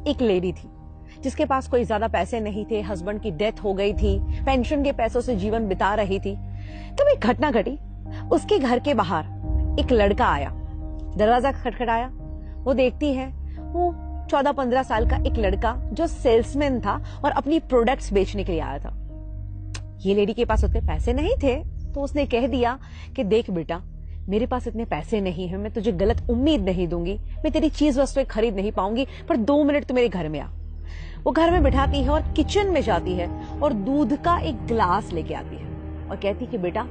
एक लेडी थी जिसके पास कोई ज्यादा पैसे नहीं थे, हस्बैंड की डेथ हो गई थी, पेंशन के पैसों से जीवन बिता रही थी। तब एक घटना घटी। उसके घर के बाहर एक लड़का आया, दरवाजा खटखटाया। वो देखती है, वो 14-15 साल का एक लड़का जो सेल्समैन था और अपनी प्रोडक्ट्स बेचने के लिए आया था। ये लेडी के पास उतने पैसे नहीं थे, तो उसने कह दिया कि देख बेटा, मेरे पास इतने पैसे नहीं है, मैं तुझे गलत उम्मीद नहीं दूंगी, मैं तेरी चीज वस्तुएं खरीद नहीं पाऊंगी, पर 2 मिनट तू मेरे घर में आ। वो घर में बिठाती है और किचन में जाती है और दूध का एक ग्लास लेके आती है और कहती कि बेटा,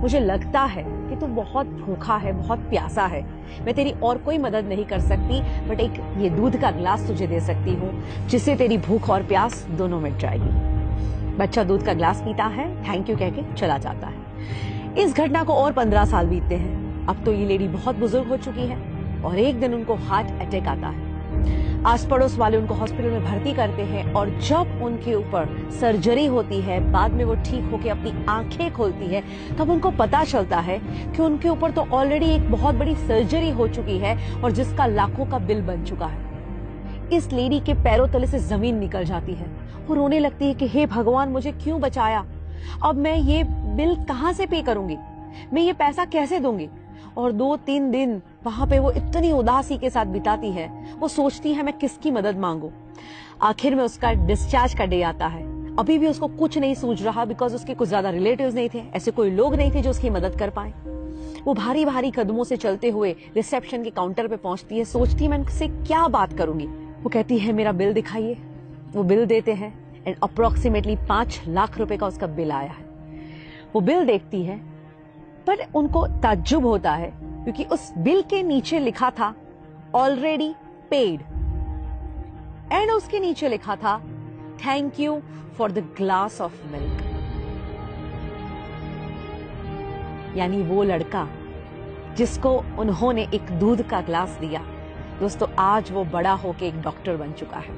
मुझे लगता है कि तू बहुत भूखा है, बहुत प्यासा है, मैं तेरी और कोई मदद नहीं कर सकती, बट एक ये दूध का ग्लास तुझे दे सकती हूँ जिससे तेरी भूख और प्यास दोनों मिट जाएगी। बच्चा दूध का ग्लास पीता है, थैंक यू कह के चला जाता है। इस घटना को और 15 साल बीतते हैं। अब तो ये लेडी बहुत बुजुर्ग हो चुकी है और एक दिन उनको हार्ट अटैक आता है। आस पड़ोस वाले उनको हॉस्पिटल में भर्ती करते हैं और जब उनके ऊपर सर्जरी होती है, बाद में वो ठीक होकर अपनी आंखें खोलती है, तब उनको पता चलता है कि उनके ऊपर तो ऑलरेडी एक बहुत बड़ी सर्जरी हो चुकी है और जिसका लाखों का बिल बन चुका है। इस लेडी के पैरों तले से जमीन निकल जाती है और रोने लगती है कि हे भगवान, मुझे क्यों बचाया, अब मैं ये बिल कहां से पे करूंगी, मैं ये पैसा कैसे दूंगी। और 2-3 दिन वहां पे वो इतनी उदासी के साथ बिताती है, वो सोचती है मैं किसकी मदद मांगू। आखिर में उसका डिस्चार्ज का डे आता है। अभी भी उसको कुछ नहीं सूझ रहा, बिकॉज उसके कुछ ज्यादा रिलेटिव्स नहीं थे, ऐसे कोई लोग नहीं थे जो उसकी मदद कर पाए। वो भारी भारी कदमों से चलते हुए रिसेप्शन के काउंटर पे पहुंचती है, सोचती है मैं उनसे क्या बात करूंगी। वो कहती है मेरा बिल दिखाइए। वो बिल देते हैं एंड अप्रोक्सीमेटली 5 लाख रुपए का उसका बिल आया है। वो बिल देखती है, पर उनको ताज्जुब होता है क्योंकि उस बिल के नीचे लिखा था ऑलरेडी पेड एंड उसके नीचे लिखा था thank you for the glass of milk. यानी वो लड़का जिसको उन्होंने एक दूध का ग्लास दिया, दोस्तों आज वो बड़ा होके एक डॉक्टर बन चुका है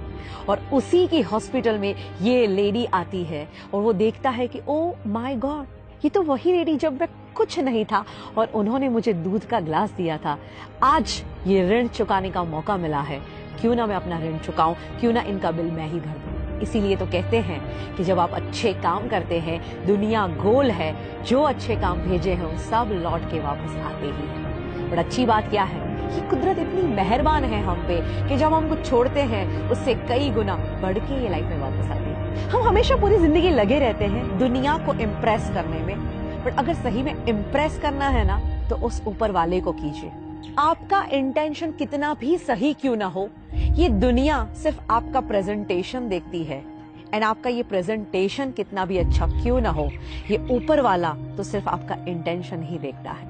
और उसी की हॉस्पिटल में ये लेडी आती है और वो देखता है कि ओ माय गॉड, ये तो वही लेडी जब मैं कुछ नहीं था और उन्होंने मुझे दूध का ग्लास दिया था। आज ये ऋण चुकाने का मौका मिला है, क्यों ना मैं अपना ऋण चुकाऊं, क्यों ना इनका बिल मैं ही भर दूं। इसीलिए तो कहते हैं कि जब आप अच्छे काम करते हैं, दुनिया गोल है, जो अच्छे काम भेजे हैं सब लौट के वापस आते ही हैं। बट अच्छी बात क्या है कि कुदरत इतनी मेहरबान है हम पे कि जब हम कुछ छोड़ते हैं उससे कई गुना बढ़ के ये लाइफ में वापस आती है। हम हमेशा पूरी जिंदगी लगे रहते हैं दुनिया को इम्प्रेस करने में, बट अगर सही में इम्प्रेस करना है ना तो उस ऊपर वाले को कीजिए। आपका इंटेंशन कितना भी सही क्यों ना हो, ये दुनिया सिर्फ आपका प्रेजेंटेशन देखती है एंड आपका ये प्रेजेंटेशन कितना भी अच्छा क्यों ना हो, ये ऊपर वाला तो सिर्फ आपका इंटेंशन ही देखता है।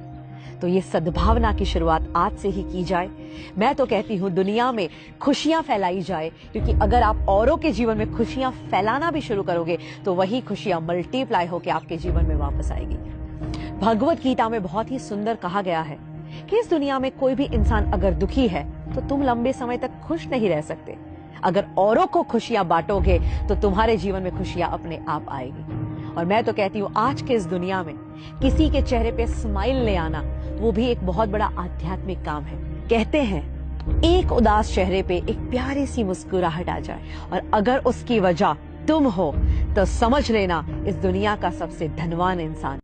तो ये सद्भावना की शुरुआत आज से ही की जाए। मैं तो कहती हूँ दुनिया में खुशियां फैलाई जाए, क्योंकि अगर आप औरों के जीवन में खुशियां फैलाना भी शुरू करोगे तो वही खुशियां मल्टीप्लाई होकर आपके जीवन में वापस आएगी। भगवत गीता में बहुत ही सुंदर कहा गया है कि इस दुनिया में कोई भी इंसान अगर दुखी है तो तुम लंबे समय तक खुश नहीं रह सकते। अगर औरों को खुशियां बांटोगे तो तुम्हारे जीवन में खुशियां अपने आप आएगी। और मैं तो कहती हूँ आज के इस दुनिया में किसी के चेहरे पे स्माइल ले आना वो भी एक बहुत बड़ा आध्यात्मिक काम है। कहते हैं एक उदास चेहरे पे एक प्यारी सी मुस्कुराहट आ जाए और अगर उसकी वजह तुम हो तो समझ लेना इस दुनिया का सबसे धनवान इंसान